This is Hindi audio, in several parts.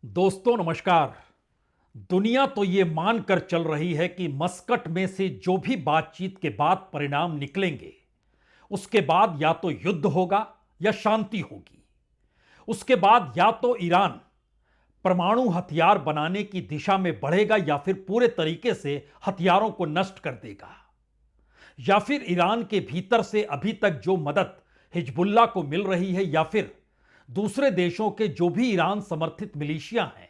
दोस्तों नमस्कार। दुनिया तो ये मानकर चल रही है कि मस्कट में से जो भी बातचीत के बाद परिणाम निकलेंगे उसके बाद या तो युद्ध होगा या शांति होगी। उसके बाद या तो ईरान परमाणु हथियार बनाने की दिशा में बढ़ेगा या फिर पूरे तरीके से हथियारों को नष्ट कर देगा, या फिर ईरान के भीतर से अभी तक जो मदद हिजबुल्लाह को मिल रही है या फिर दूसरे देशों के जो भी ईरान समर्थित मिलिशिया हैं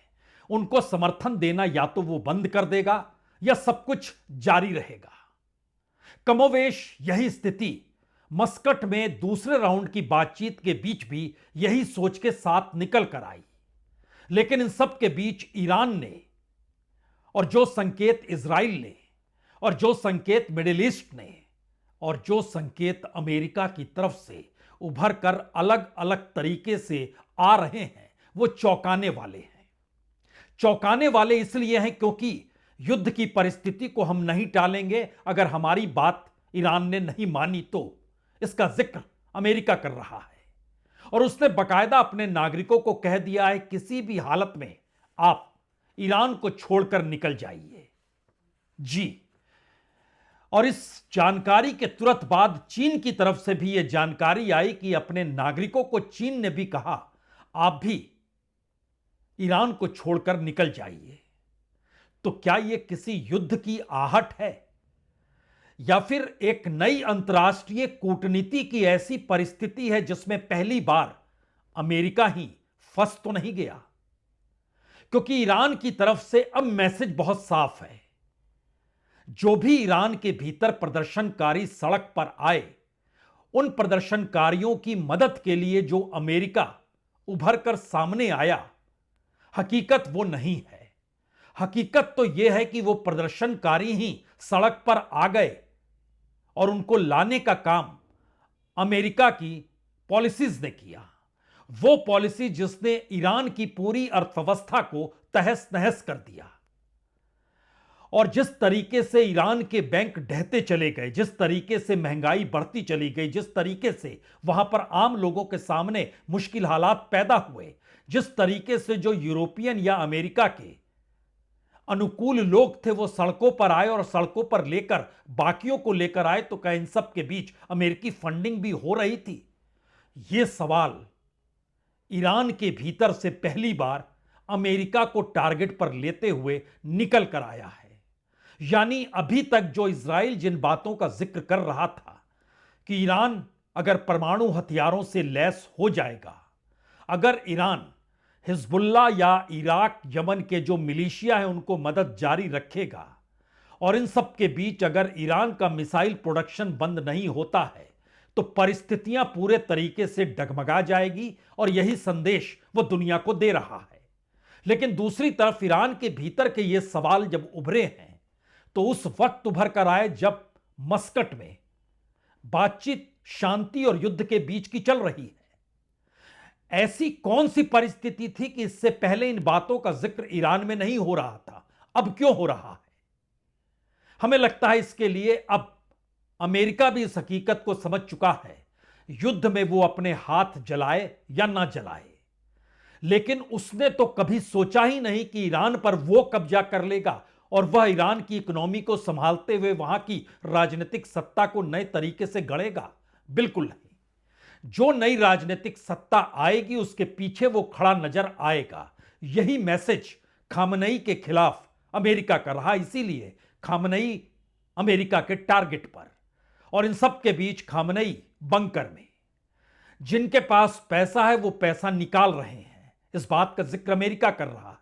उनको समर्थन देना या तो वो बंद कर देगा या सब कुछ जारी रहेगा। कमोवेश यही स्थिति मस्कट में दूसरे राउंड की बातचीत के बीच भी यही सोच के साथ निकल कर आई। लेकिन इन सब के बीच ईरान ने और जो संकेत इजराइल ने और जो संकेत मिडिल ईस्ट ने और जो संकेत अमेरिका की तरफ से उभर कर अलग अलग तरीके से आ रहे हैं वो चौंकाने वाले हैं। चौंकाने वाले इसलिए हैं क्योंकि युद्ध की परिस्थिति को हम नहीं टालेंगे अगर हमारी बात ईरान ने नहीं मानी तो। इसका जिक्र अमेरिका कर रहा है और उसने बकायदा अपने नागरिकों को कह दिया है किसी भी हालत में आप ईरान को छोड़कर निकल जाइए। जी, और इस जानकारी के तुरंत बाद चीन की तरफ से भी यह जानकारी आई कि अपने नागरिकों को चीन ने भी कहा आप भी ईरान को छोड़कर निकल जाइए। तो क्या यह किसी युद्ध की आहट है या फिर एक नई अंतर्राष्ट्रीय कूटनीति की ऐसी परिस्थिति है जिसमें पहली बार अमेरिका ही फंस तो नहीं गया? क्योंकि ईरान की तरफ से अब मैसेज बहुत साफ है। जो भी ईरान के भीतर प्रदर्शनकारी सड़क पर आए उन प्रदर्शनकारियों की मदद के लिए जो अमेरिका उभर कर सामने आया, हकीकत वो नहीं है। हकीकत तो यह है कि वो प्रदर्शनकारी ही सड़क पर आ गए और उनको लाने का काम अमेरिका की पॉलिसीज ने किया। वो पॉलिसी जिसने ईरान की पूरी अर्थव्यवस्था को तहस नहस कर दिया। और जिस तरीके से ईरान के बैंक ढहते चले गए, जिस तरीके से महंगाई बढ़ती चली गई, जिस तरीके से वहां पर आम लोगों के सामने मुश्किल हालात पैदा हुए, जिस तरीके से जो यूरोपियन या अमेरिका के अनुकूल लोग थे वो सड़कों पर आए और सड़कों पर लेकर बाकियों को लेकर आए, तो क्या इन सब के बीच अमेरिकी फंडिंग भी हो रही थी? यह सवाल ईरान के भीतर से पहली बार अमेरिका को टारगेट पर लेते हुए निकल कर आया है। यानी अभी तक जो इजराइल जिन बातों का जिक्र कर रहा था कि ईरान अगर परमाणु हथियारों से लैस हो जाएगा, अगर ईरान हिजबुल्लाह या इराक यमन के जो मिलिशिया हैं उनको मदद जारी रखेगा और इन सब के बीच अगर ईरान का मिसाइल प्रोडक्शन बंद नहीं होता है तो परिस्थितियां पूरे तरीके से डगमगा जाएगी और यही संदेश वो दुनिया को दे रहा है। लेकिन दूसरी तरफ ईरान के भीतर के ये सवाल जब उभरे हैं तो उस वक्त उभर कर आए जब मस्कट में बातचीत शांति और युद्ध के बीच की चल रही है। ऐसी कौन सी परिस्थिति थी कि इससे पहले इन बातों का जिक्र ईरान में नहीं हो रहा था, अब क्यों हो रहा है? हमें लगता है इसके लिए अब अमेरिका भी इस हकीकत को समझ चुका है, युद्ध में वो अपने हाथ जलाए या ना जलाए, लेकिन उसने तो कभी सोचा ही नहीं कि ईरान पर वो कब्जा कर लेगा और वह ईरान की इकोनॉमी को संभालते हुए वहां की राजनीतिक सत्ता को नए तरीके से गढ़ेगा। बिल्कुल नहीं। जो नई राजनीतिक सत्ता आएगी उसके पीछे वो खड़ा नजर आएगा। यही मैसेज खामनई के खिलाफ अमेरिका कर रहा, इसीलिए खामनई अमेरिका के टारगेट पर। और इन सब के बीच खामनई बंकर में, जिनके पास पैसा है वो पैसा निकाल रहे हैं, इस बात का जिक्र अमेरिका कर रहा है।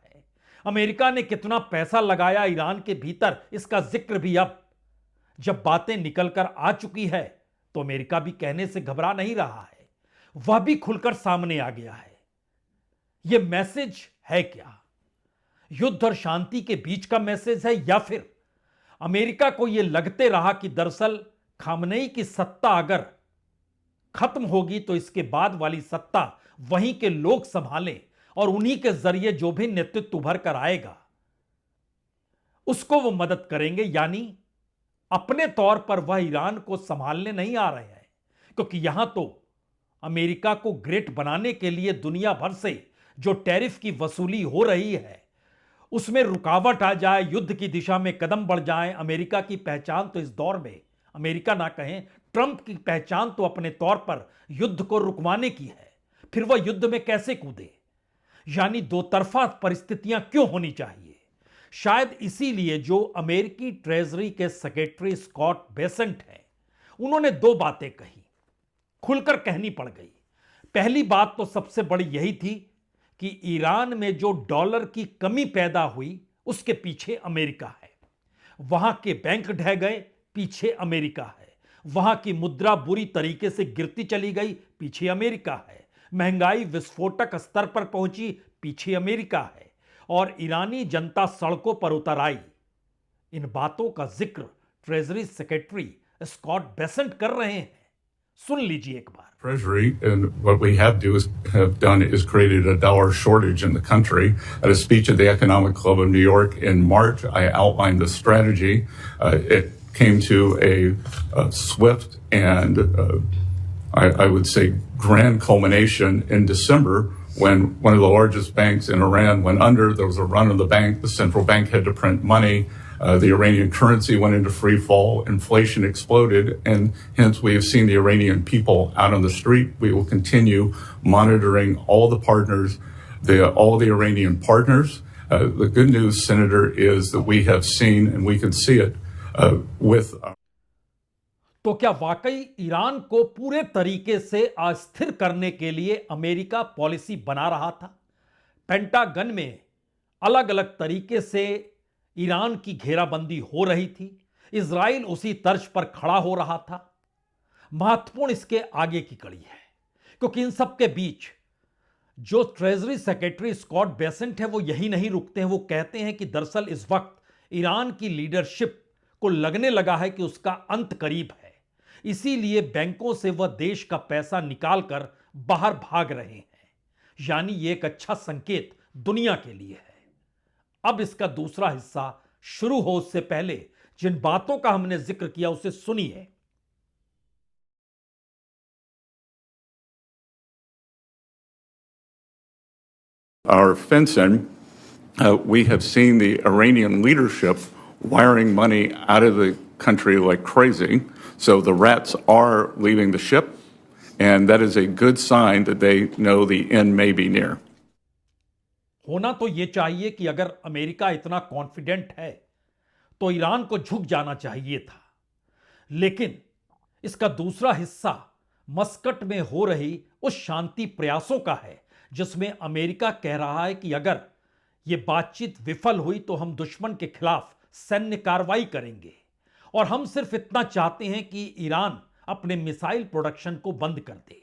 अमेरिका ने कितना पैसा लगाया ईरान के भीतर, इसका जिक्र भी अब जब बातें निकलकर आ चुकी है तो अमेरिका भी कहने से घबरा नहीं रहा है, वह भी खुलकर सामने आ गया है। यह मैसेज है क्या? युद्ध और शांति के बीच का मैसेज है या फिर अमेरिका को यह लगते रहा कि दरअसल खामनेई की सत्ता अगर खत्म होगी तो इसके बाद वाली सत्ता वहीं के लोग संभालें और उन्हीं के जरिए जो भी नेतृत्व उभर कर आएगा उसको वो मदद करेंगे। यानी अपने तौर पर वह ईरान को संभालने नहीं आ रहे हैं, क्योंकि यहां तो अमेरिका को ग्रेट बनाने के लिए दुनिया भर से जो टैरिफ की वसूली हो रही है उसमें रुकावट आ जाए, युद्ध की दिशा में कदम बढ़ जाए। अमेरिका की पहचान तो इस दौर में, अमेरिका ना कहें, ट्रंप की पहचान तो अपने तौर पर युद्ध को रुकवाने की है। फिर वह युद्ध में कैसे कूदे? यानी दो तरफा परिस्थितियां क्यों होनी चाहिए? शायद इसीलिए जो अमेरिकी ट्रेजरी के सेक्रेटरी स्कॉट बेसेंट हैं, उन्होंने दो बातें कही, खुलकर कहनी पड़ गई। पहली बात तो सबसे बड़ी यही थी कि ईरान में जो डॉलर की कमी पैदा हुई उसके पीछे अमेरिका है। वहां के बैंक ढह गए, पीछे अमेरिका है। वहां की मुद्रा बुरी तरीके से गिरती चली गई, पीछे अमेरिका है। महंगाई विस्फोटक स्तर पर पहुंची, पीछे अमेरिका है। और ईरानी जनता सड़कों पर उतर आई। इन बातों का जिक्र ट्रेजरी सेक्रेटरी स्कॉट बेसेंट कर रहे हैं। सुन लीजिए एक बार। Treasury, and what we have done is created a dollar shortage in the country. At a speech at the Economic Club of New York in March, I outlined the strategy. It came to a swift and I would say grand culmination in December when one of the largest banks in Iran went under. There was a run on the bank. The central bank had to print money. The Iranian currency went into free fall. Inflation exploded, and hence we have seen the Iranian people out on the street. We will continue monitoring all the partners, all the Iranian partners. The good news, Senator, is that we have seen, and we can see it with. तो क्या वाकई ईरान को पूरे तरीके से अस्थिर करने के लिए अमेरिका पॉलिसी बना रहा था? पेंटागन में अलग अलग तरीके से ईरान की घेराबंदी हो रही थी। इजराइल उसी तर्ज पर खड़ा हो रहा था। महत्वपूर्ण इसके आगे की कड़ी है, क्योंकि इन सब के बीच जो ट्रेजरी सेक्रेटरी स्कॉट बेसेंट है वो यही नहीं रुकते हैं। वो कहते हैं कि दरअसल इस वक्त ईरान की लीडरशिप को लगने लगा है कि उसका अंत करीब है, इसीलिए बैंकों से वह देश का पैसा निकालकर बाहर भाग रहे हैं। यानी ये एक अच्छा संकेत दुनिया के लिए है। अब इसका दूसरा हिस्सा शुरू हो उससे पहले जिन बातों का हमने जिक्र किया उसे सुनिए। Our fencing, we have seen the Iranian leadership wiring money out of the country like crazy. So the rats are leaving the ship, and that is a good sign that they know the end may be near. होना तो यह चाहिए कि अगर अमेरिका इतना कॉन्फिडेंट है तो ईरान को झुक जाना चाहिए था। लेकिन इसका दूसरा हिस्सा मस्कट में हो रही उस शांति प्रयासों का है जिसमें अमेरिका कह रहा है कि अगर यह बातचीत विफल हुई तो हम दुश्मन के खिलाफ सैन्य कार्रवाई करेंगे। और हम सिर्फ इतना चाहते हैं कि ईरान अपने मिसाइल प्रोडक्शन को बंद कर दे।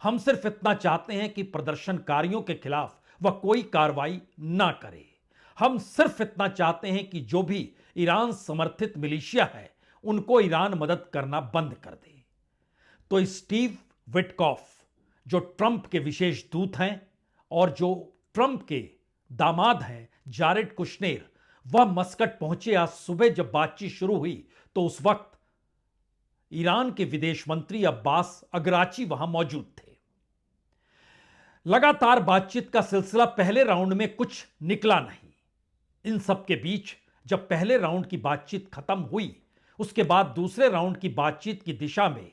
हम सिर्फ इतना चाहते हैं कि प्रदर्शनकारियों के खिलाफ वह कोई कार्रवाई ना करे। हम सिर्फ इतना चाहते हैं कि जो भी ईरान समर्थित मिलिशिया है उनको ईरान मदद करना बंद कर दे। तो स्टीव विटकॉफ जो ट्रंप के विशेष दूत हैं और जो ट्रंप के दामाद हैं जारेड कुशनेर, वह मस्कट पहुंचे आज सुबह। जब बातचीत शुरू हुई तो उस वक्त ईरान के विदेश मंत्री अब्बास अगराची वहां मौजूद थे। लगातार बातचीत का सिलसिला पहले राउंड में कुछ निकला नहीं। इन सब के बीच जब पहले राउंड की बातचीत खत्म हुई उसके बाद दूसरे राउंड की बातचीत की दिशा में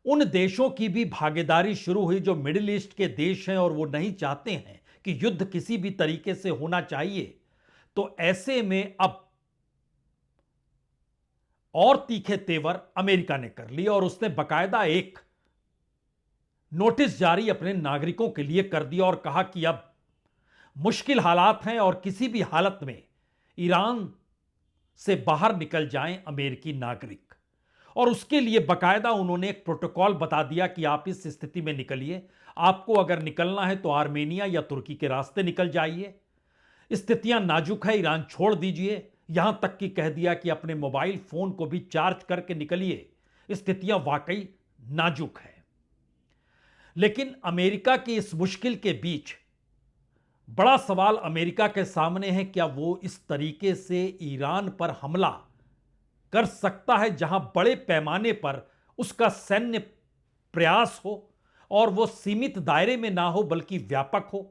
उन देशों की भी भागीदारी शुरू हुई जो मिडिल ईस्ट के देश हैं और वो नहीं चाहते हैं कि युद्ध किसी भी तरीके से होना चाहिए। तो ऐसे में अब और तीखे तेवर अमेरिका ने कर लिए और उसने बकायदा एक नोटिस जारी अपने नागरिकों के लिए कर दिया और कहा कि अब मुश्किल हालात हैं और किसी भी हालत में ईरान से बाहर निकल जाएं अमेरिकी नागरिक। और उसके लिए बकायदा उन्होंने एक प्रोटोकॉल बता दिया कि आप इस स्थिति में निकलिए। आपको अगर निकलना है तो आर्मेनिया या तुर्की के रास्ते निकल जाइए। स्थितियां नाजुक है, ईरान छोड़ दीजिए। यहां तक कि कह दिया कि अपने मोबाइल फोन को भी चार्ज करके निकलिए। स्थितियां वाकई नाजुक है। लेकिन अमेरिका की इस मुश्किल के बीच बड़ा सवाल अमेरिका के सामने है, क्या वो इस तरीके से ईरान पर हमला कर सकता है जहां बड़े पैमाने पर उसका सैन्य प्रयास हो और वो सीमित दायरे में ना हो बल्कि व्यापक हो।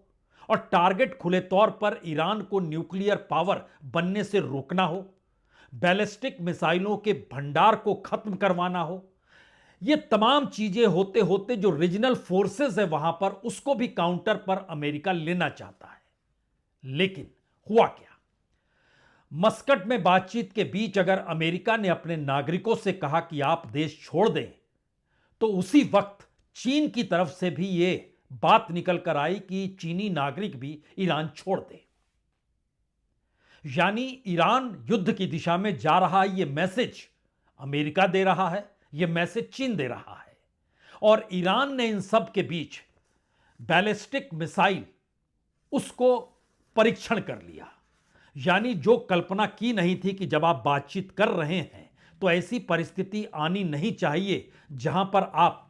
और टारगेट खुले तौर पर ईरान को न्यूक्लियर पावर बनने से रोकना हो, बैलिस्टिक मिसाइलों के भंडार को खत्म करवाना हो, ये तमाम चीजें होते होते जो रीजनल फोर्सेस है वहां पर, उसको भी काउंटर पर अमेरिका लेना चाहता है। लेकिन हुआ क्या? मस्कट में बातचीत के बीच अगर अमेरिका ने अपने नागरिकों से कहा कि आप देश छोड़ दें, तो उसी वक्त चीन की तरफ से भी यह बात निकल कर आई कि चीनी नागरिक भी ईरान छोड़ दे। यानी ईरान युद्ध की दिशा में जा रहा है, यह मैसेज अमेरिका दे रहा है, यह मैसेज चीन दे रहा है। और ईरान ने इन सब के बीच बैलिस्टिक मिसाइल उसको परीक्षण कर लिया। यानी जो कल्पना की नहीं थी कि जब आप बातचीत कर रहे हैं तो ऐसी परिस्थिति आनी नहीं चाहिए जहां पर आप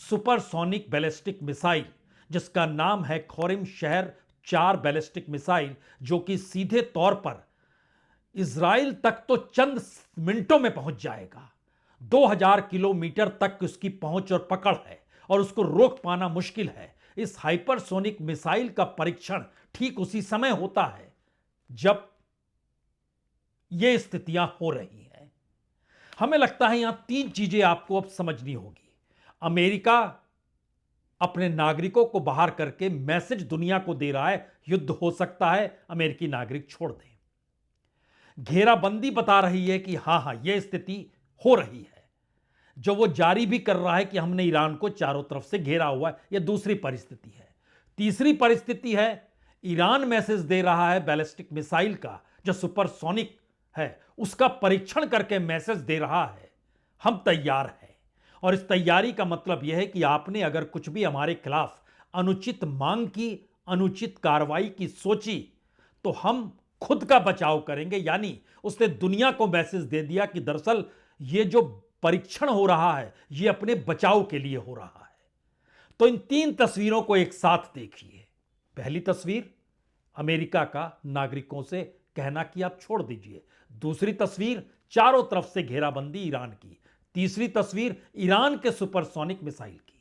सुपरसोनिक बैलिस्टिक मिसाइल, जिसका नाम है खोरिम शहर 4 बैलिस्टिक मिसाइल, जो कि सीधे तौर पर इजराइल तक तो चंद मिनटों में पहुंच जाएगा। 2000 किलोमीटर तक उसकी पहुंच और पकड़ है और उसको रोक पाना मुश्किल है। इस हाइपरसोनिक मिसाइल का परीक्षण ठीक उसी समय होता है जब ये स्थितियां हो रही हैं। हमें लगता है यहां 3 चीजें आपको अब समझनी होगी। अमेरिका अपने नागरिकों को बाहर करके मैसेज दुनिया को दे रहा है, युद्ध हो सकता है, अमेरिकी नागरिक छोड़ दें। घेराबंदी बता रही है कि हां यह स्थिति हो रही है। जो वो जारी भी कर रहा है कि हमने ईरान को चारों तरफ से घेरा हुआ है, यह दूसरी परिस्थिति है। तीसरी परिस्थिति है, ईरान मैसेज दे रहा है बैलिस्टिक मिसाइल का जो सुपरसोनिक है, उसका परीक्षण करके मैसेज दे रहा है हम तैयार हैं। और इस तैयारी का मतलब यह है कि आपने अगर कुछ भी हमारे खिलाफ अनुचित मांग की, अनुचित कार्रवाई की सोची, तो हम खुद का बचाव करेंगे। यानी उसने दुनिया को मैसेज दे दिया कि दरअसल ये जो परीक्षण हो रहा है ये अपने बचाव के लिए हो रहा है। तो इन 3 तस्वीरों को एक साथ देखिए। पहली तस्वीर, अमेरिका का नागरिकों से कहना कि आप छोड़ दीजिए। दूसरी तस्वीर, चारों तरफ से घेराबंदी ईरान की। तीसरी तस्वीर, ईरान के सुपरसोनिक मिसाइल की।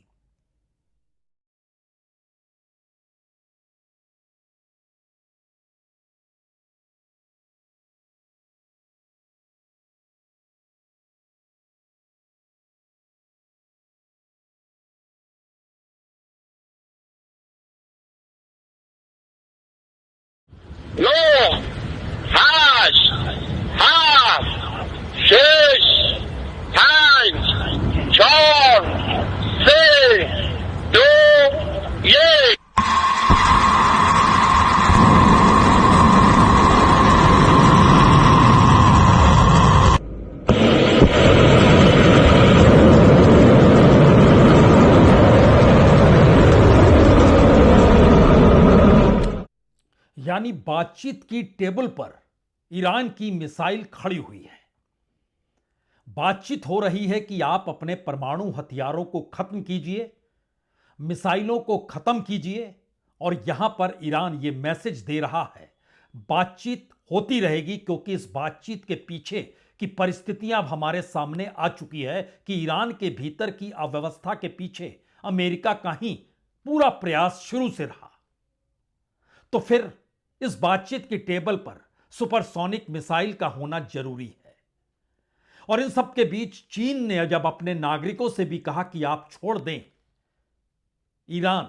No, has, have, six, times, 4, 3, 2, 1. यानी बातचीत की टेबल पर ईरान की मिसाइल खड़ी हुई है। बातचीत हो रही है कि आप अपने परमाणु हथियारों को खत्म कीजिए, मिसाइलों को खत्म कीजिए। और यहां पर ईरान यह मैसेज दे रहा है बातचीत होती रहेगी, क्योंकि इस बातचीत के पीछे की परिस्थितियां अब हमारे सामने आ चुकी है कि ईरान के भीतर की अव्यवस्था के पीछे अमेरिका का ही पूरा प्रयास शुरू से रहा। तो फिर इस बातचीत की टेबल पर सुपरसोनिक मिसाइल का होना जरूरी है। और इन सब के बीच चीन ने जब अपने नागरिकों से भी कहा कि आप छोड़ दें ईरान,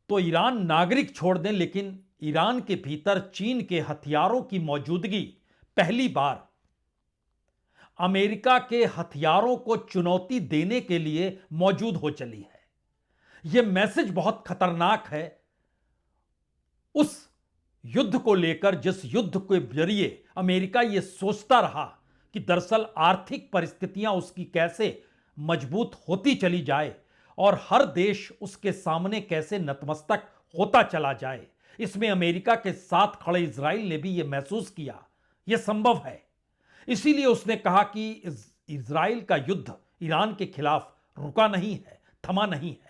तो ईरान नागरिक छोड़ दें, लेकिन ईरान के भीतर चीन के हथियारों की मौजूदगी पहली बार अमेरिका के हथियारों को चुनौती देने के लिए मौजूद हो चली है। यह मैसेज बहुत खतरनाक है उस युद्ध को लेकर, जिस युद्ध के जरिए अमेरिका यह सोचता रहा कि दरअसल आर्थिक परिस्थितियां उसकी कैसे मजबूत होती चली जाए और हर देश उसके सामने कैसे नतमस्तक होता चला जाए। इसमें अमेरिका के साथ खड़े इजराइल ने भी यह महसूस किया यह संभव है। इसीलिए उसने कहा कि इजराइल का युद्ध ईरान के खिलाफ रुका नहीं है, थमा नहीं है।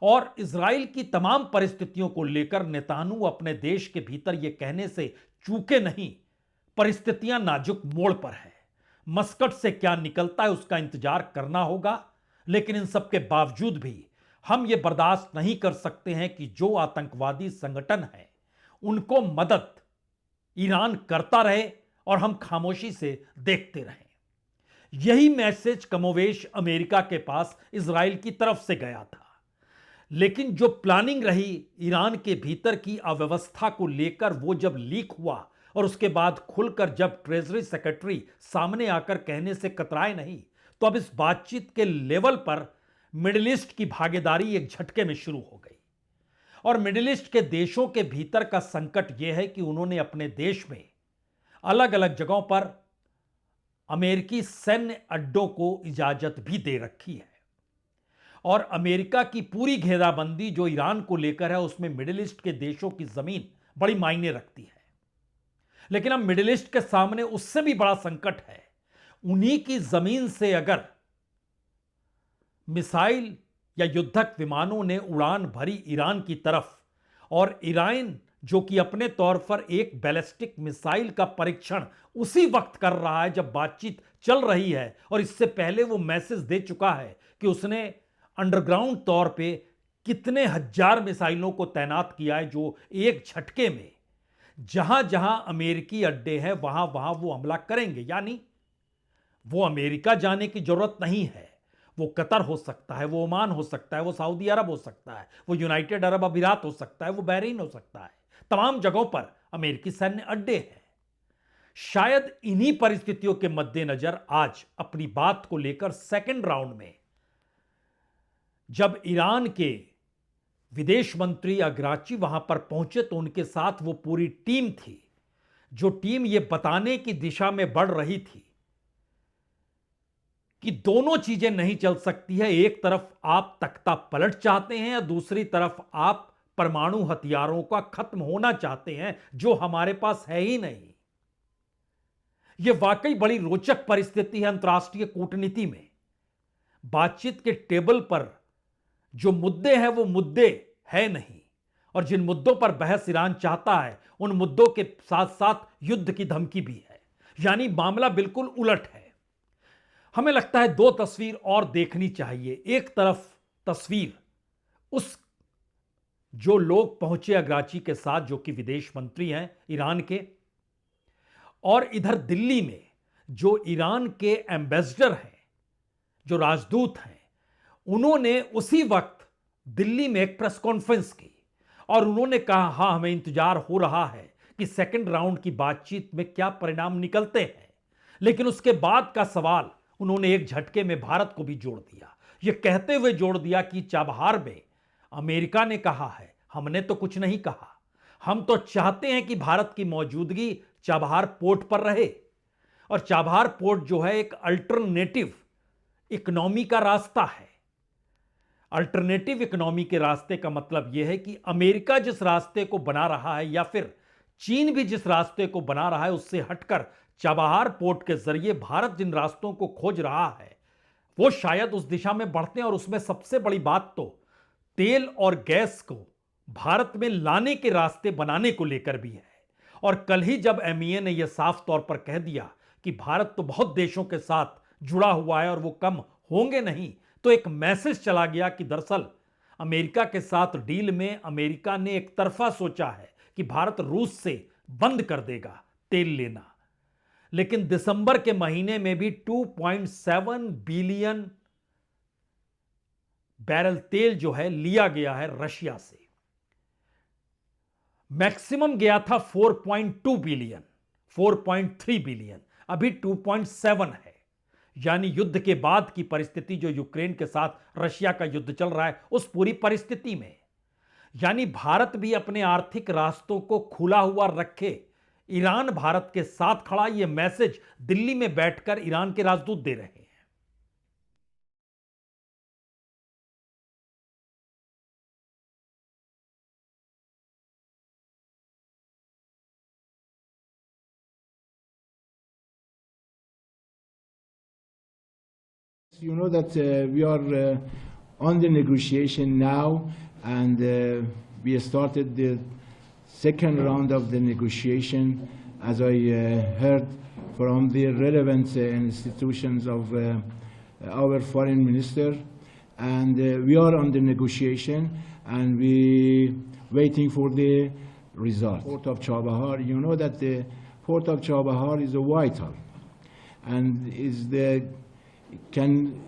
और इजराइल की तमाम परिस्थितियों को लेकर नेतान्याहू अपने देश के भीतर यह कहने से चूके नहीं, परिस्थितियां नाजुक मोड़ पर है, मस्कट से क्या निकलता है उसका इंतजार करना होगा। लेकिन इन सब के बावजूद भी हम ये बर्दाश्त नहीं कर सकते हैं कि जो आतंकवादी संगठन है उनको मदद ईरान करता रहे और हम खामोशी से देखते रहें। यही मैसेज कमोवेश अमेरिका के पास इजराइल की तरफ से गया था। लेकिन जो प्लानिंग रही ईरान के भीतर की अव्यवस्था को लेकर, वो जब लीक हुआ और उसके बाद खुलकर जब ट्रेजरी सेक्रेटरी सामने आकर कहने से कतराए नहीं, तो अब इस बातचीत के लेवल पर मिडिल ईस्ट की भागीदारी एक झटके में शुरू हो गई। और मिडिल ईस्ट के देशों के भीतर का संकट यह है कि उन्होंने अपने देश में अलग अलग जगहों पर अमेरिकी सैन्य अड्डों को इजाजत भी दे रखी है। और अमेरिका की पूरी घेराबंदी जो ईरान को लेकर है, उसमें मिडिल ईस्ट के देशों की जमीन बड़ी मायने रखती है। लेकिन अब मिडिल ईस्ट के सामने उससे भी बड़ा संकट है। उन्हीं की जमीन से अगर मिसाइल या युद्धक विमानों ने उड़ान भरी ईरान की तरफ, और ईरान जो कि अपने तौर पर एक बैलिस्टिक मिसाइल का परीक्षण उसी वक्त कर रहा है जब बातचीत चल रही है, और इससे पहले वो मैसेज दे चुका है कि उसने अंडरग्राउंड तौर पे कितने हजार मिसाइलों को तैनात किया है, जो एक झटके में जहां जहां अमेरिकी अड्डे हैं वहां वहां वो हमला करेंगे। यानी वो अमेरिका जाने की जरूरत नहीं है। वो कतर हो सकता है, वो ओमान हो सकता है, वो सऊदी अरब हो सकता है, वो यूनाइटेड अरब अमीरात हो सकता है, वो बहरीन हो सकता है। तमाम जगहों पर अमेरिकी सैन्य अड्डे हैं। शायद इन्हीं परिस्थितियों के मद्देनजर आज अपनी बात को लेकर सेकंड राउंड में जब ईरान के विदेश मंत्री अग्राची वहां पर पहुंचे, तो उनके साथ वो पूरी टीम थी, जो टीम ये बताने की दिशा में बढ़ रही थी कि दोनों चीजें नहीं चल सकती है। एक तरफ आप तख्ता पलट चाहते हैं, या दूसरी तरफ आप परमाणु हथियारों का खत्म होना चाहते हैं, जो हमारे पास है ही नहीं। यह वाकई बड़ी रोचक परिस्थिति है अंतर्राष्ट्रीय कूटनीति में। बातचीत के टेबल पर जो मुद्दे हैं वो मुद्दे है नहीं, और जिन मुद्दों पर बहस ईरान चाहता है उन मुद्दों के साथ साथ युद्ध की धमकी भी है। यानी मामला बिल्कुल उलट है। हमें लगता है दो तस्वीर और देखनी चाहिए। एक तरफ तस्वीर उस जो लोग पहुंचे अग्राची के साथ, जो कि विदेश मंत्री हैं ईरान के, और इधर दिल्ली में जो ईरान के एम्बेसडर हैं, जो राजदूत हैं, उन्होंने उसी वक्त दिल्ली में एक प्रेस कॉन्फ्रेंस की और उन्होंने कहा, हां हमें इंतजार हो रहा है कि सेकंड राउंड की बातचीत में क्या परिणाम निकलते हैं। लेकिन उसके बाद का सवाल उन्होंने एक झटके में भारत को भी जोड़ दिया, यह कहते हुए जोड़ दिया कि चाबहार में अमेरिका ने कहा है, हमने तो कुछ नहीं कहा, हम तो चाहते हैं कि भारत की मौजूदगी चाबहार पोर्ट पर रहे। और चाबहार पोर्ट जो है एक अल्टरनेटिव इकोनॉमी का रास्ता है। अल्टरनेटिव इकोनॉमी के रास्ते का मतलब यह है कि अमेरिका जिस रास्ते को बना रहा है, या फिर चीन भी जिस रास्ते को बना रहा है, उससे हटकर चाबहार पोर्ट के जरिए भारत जिन रास्तों को खोज रहा है वो शायद उस दिशा में बढ़ते हैं। और उसमें सबसे बड़ी बात तो तेल और गैस को भारत में लाने के रास्ते बनाने को लेकर भी है। और कल ही जब MEA ने यह साफ तौर पर कह दिया कि भारत तो बहुत देशों के साथ जुड़ा हुआ है और वो कम होंगे नहीं, तो एक मैसेज चला गया कि दरअसल अमेरिका के साथ डील में अमेरिका ने एक तरफा सोचा है कि भारत रूस से बंद कर देगा तेल लेना। लेकिन दिसंबर के महीने में भी 2.7 बिलियन बैरल तेल जो है लिया गया है रशिया से। मैक्सिमम गया था 4.2 बिलियन, 4.3 बिलियन, अभी 2.7 है। यानी युद्ध के बाद की परिस्थिति, जो यूक्रेन के साथ रशिया का युद्ध चल रहा है, उस पूरी परिस्थिति में यानी भारत भी अपने आर्थिक रास्तों को खुला हुआ रखे। ईरान भारत के साथ खड़ा, यह मैसेज दिल्ली में बैठकर ईरान के राजदूत दे रहे हैं। You know that we are on the negotiation now, and we started the second round of the negotiation, as I heard from the relevant institutions of our foreign minister. and we are on the negotiation, and we waiting for the result. Port of Chabahar, you know that the port of Chabahar is vital, and can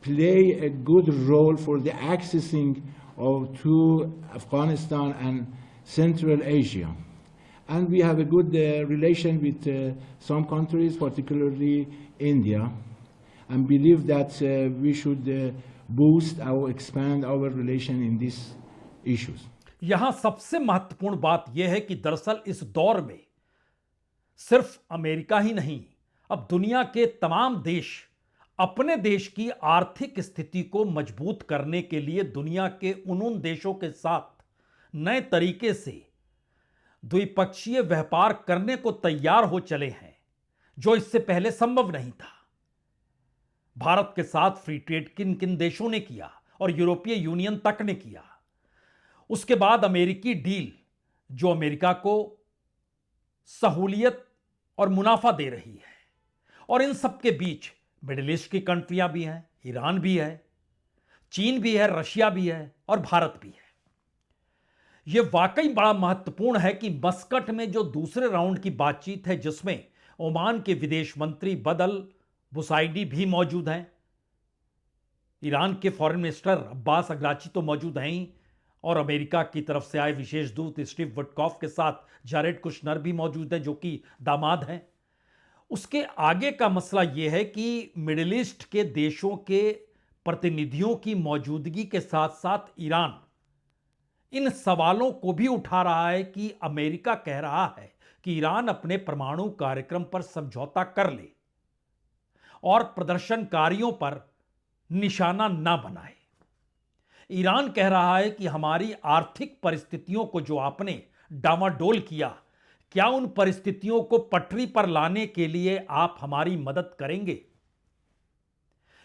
play a good role for the accessing to Afghanistan and Central Asia. And we have a good relation with some countries, particularly India, and believe that we should boost or expand our relation in these issues. यहां सबसे महत्वपूर्ण बात यह है कि दरअसल इस दौर में सिर्फ अमेरिका ही नहीं, अब दुनिया के तमाम देश अपने देश की आर्थिक स्थिति को मजबूत करने के लिए दुनिया के उन देशों के साथ नए तरीके से द्विपक्षीय व्यापार करने को तैयार हो चले हैं, जो इससे पहले संभव नहीं था। भारत के साथ फ्री ट्रेड किन किन देशों ने किया और यूरोपीय यूनियन तक ने किया। उसके बाद अमेरिकी डील जो अमेरिका को सहूलियत और मुनाफा दे रही है, और इन सब के बीच मिडिल ईस्ट की कंट्रियां भी हैं, ईरान भी है, चीन भी है, रशिया भी है और भारत भी है। यह वाकई बड़ा महत्वपूर्ण है कि मस्कट में जो दूसरे राउंड की बातचीत है, जिसमें ओमान के विदेश मंत्री बदल बुसाइडी भी मौजूद हैं, ईरान के फॉरेन मिनिस्टर अब्बास अग्राची तो मौजूद हैं ही, और अमेरिका की तरफ से आए विशेष दूत स्टीव विटकॉफ के साथ जारेड कुशनर भी मौजूद हैं, जो कि दामाद हैं। उसके आगे का मसला यह है कि मिडिल ईस्ट के देशों के प्रतिनिधियों की मौजूदगी के साथ साथ ईरान इन सवालों को भी उठा रहा है कि अमेरिका कह रहा है कि ईरान अपने परमाणु कार्यक्रम पर समझौता कर ले और प्रदर्शनकारियों पर निशाना ना बनाए। ईरान कह रहा है कि हमारी आर्थिक परिस्थितियों को जो आपने डामाडोल किया, क्या उन परिस्थितियों को पटरी पर लाने के लिए आप हमारी मदद करेंगे?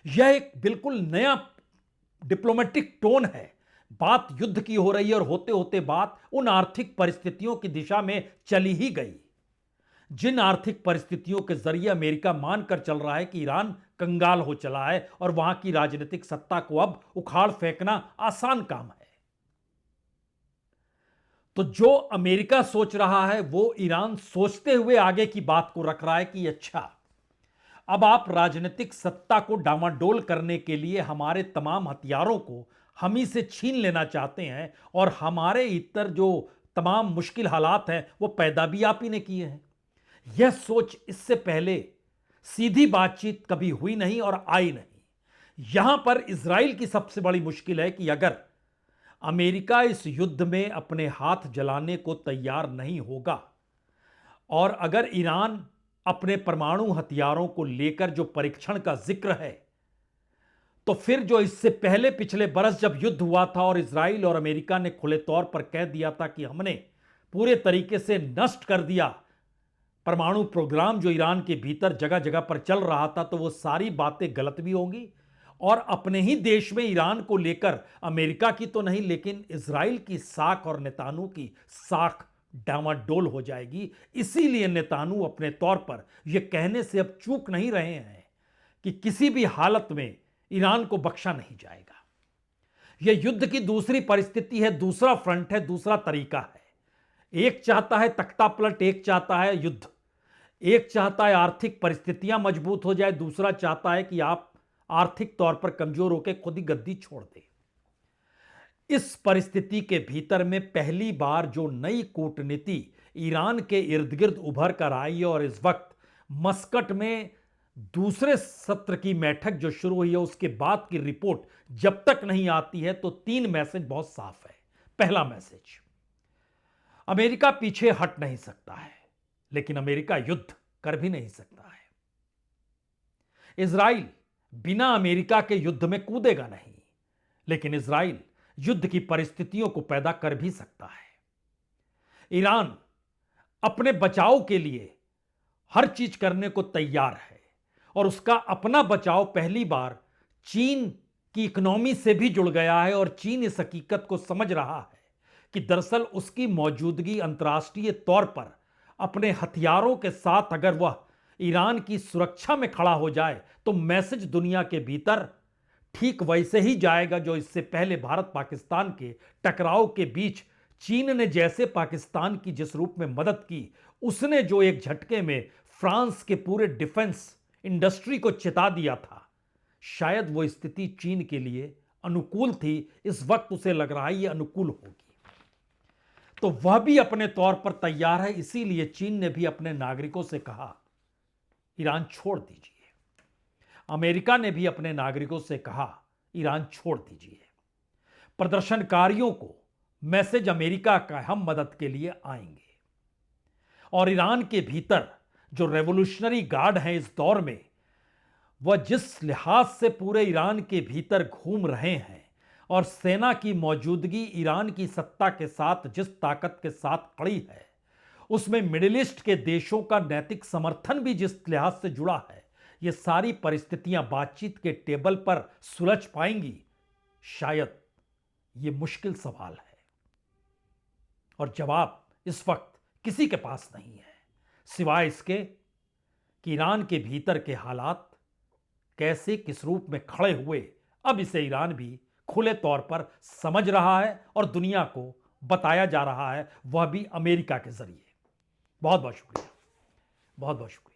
यह एक बिल्कुल नया डिप्लोमेटिक टोन है। बात युद्ध की हो रही है और होते होते बात उन आर्थिक परिस्थितियों की दिशा में चली ही गई, जिन आर्थिक परिस्थितियों के जरिए अमेरिका मानकर चल रहा है कि ईरान कंगाल हो चला है और वहां की राजनीतिक सत्ता को अब उखाड़ फेंकना आसान काम है। तो जो अमेरिका सोच रहा है वो ईरान सोचते हुए आगे की बात को रख रहा है कि अच्छा, अब आप राजनीतिक सत्ता को डामाडोल करने के लिए हमारे तमाम हथियारों को हम ही से छीन लेना चाहते हैं, और हमारे इतर जो तमाम मुश्किल हालात हैं वो पैदा भी आप ही ने किए हैं। यह सोच इससे पहले सीधी बातचीत कभी हुई नहीं और आई नहीं। यहां पर इजराइल की सबसे बड़ी मुश्किल है कि अगर अमेरिका इस युद्ध में अपने हाथ जलाने को तैयार नहीं होगा, और अगर ईरान अपने परमाणु हथियारों को लेकर जो परीक्षण का जिक्र है, तो फिर जो इससे पहले पिछले बरस जब युद्ध हुआ था और इजराइल और अमेरिका ने खुले तौर पर कह दिया था कि हमने पूरे तरीके से नष्ट कर दिया परमाणु प्रोग्राम जो ईरान के भीतर जगह जगह पर चल रहा था, तो वो सारी बातें गलत भी होंगी और अपने ही देश में ईरान को लेकर अमेरिका की तो नहीं लेकिन इजराइल की साख और नेतानू की साख डामाडोल हो जाएगी। इसीलिए नेतानू अपने तौर पर यह कहने से अब चूक नहीं रहे हैं कि किसी भी हालत में ईरान को बख्शा नहीं जाएगा। यह युद्ध की दूसरी परिस्थिति है, दूसरा फ्रंट है, दूसरा तरीका है। एक चाहता है तख्ता पलट, एक चाहता है युद्ध, एक चाहता है आर्थिक परिस्थितियां मजबूत हो जाए, दूसरा चाहता है कि आप आर्थिक तौर पर कमजोर होकर खुद ही गद्दी छोड़ दे। इस परिस्थिति के भीतर में पहली बार जो नई कूटनीति ईरान के इर्द गिर्द उभर कर आई है, और इस वक्त मस्कट में दूसरे सत्र की बैठक जो शुरू हुई है उसके बाद की रिपोर्ट जब तक नहीं आती है, तो 3 मैसेज बहुत साफ है। पहला मैसेज, अमेरिका पीछे हट नहीं सकता है, लेकिन अमेरिका युद्ध कर भी नहीं सकता है। इजराइल बिना अमेरिका के युद्ध में कूदेगा नहीं, लेकिन इजराइल युद्ध की परिस्थितियों को पैदा कर भी सकता है। ईरान अपने बचाव के लिए हर चीज करने को तैयार है, और उसका अपना बचाव पहली बार चीन की इकोनॉमी से भी जुड़ गया है, और चीन इस हकीकत को समझ रहा है कि दरअसल उसकी मौजूदगी अंतर्राष्ट्रीय तौर पर अपने हथियारों के साथ अगर वह ईरान की सुरक्षा में खड़ा हो जाए तो मैसेज दुनिया के भीतर ठीक वैसे ही जाएगा जो इससे पहले भारत पाकिस्तान के टकराव के बीच चीन ने जैसे पाकिस्तान की जिस रूप में मदद की, उसने जो एक झटके में फ्रांस के पूरे डिफेंस इंडस्ट्री को चिता दिया था, शायद वो स्थिति चीन के लिए अनुकूल थी। इस वक्त उसे लग रहा है ये अनुकूल होगी, तो वह भी अपने तौर पर तैयार है। इसीलिए चीन ने भी अपने नागरिकों से कहा ईरान छोड़ दीजिए। अमेरिका ने भी अपने नागरिकों से कहा ईरान छोड़ दीजिए। प्रदर्शनकारियों को मैसेज अमेरिका का, हम मदद के लिए आएंगे। और ईरान के भीतर जो रेवोल्यूशनरी गार्ड हैं इस दौर में, वह जिस लिहाज से पूरे ईरान के भीतर घूम रहे हैं और सेना की मौजूदगी ईरान की सत्ता के साथ जिस ताकत के साथ खड़ी है, उसमें मिडिल ईस्ट के देशों का नैतिक समर्थन भी जिस लिहाज से जुड़ा है, ये सारी परिस्थितियां बातचीत के टेबल पर सुलझ पाएंगी। शायद ये मुश्किल सवाल है और जवाब इस वक्त किसी के पास नहीं है, सिवाय इसके कि ईरान के भीतर के हालात कैसे किस रूप में खड़े हुए, अब इसे ईरान भी खुले तौर पर समझ रहा है और दुनिया को बताया जा रहा है, वह भी अमेरिका के जरिए। बहुत बहुत शुक्रिया, बहुत बहुत शुक्रिया।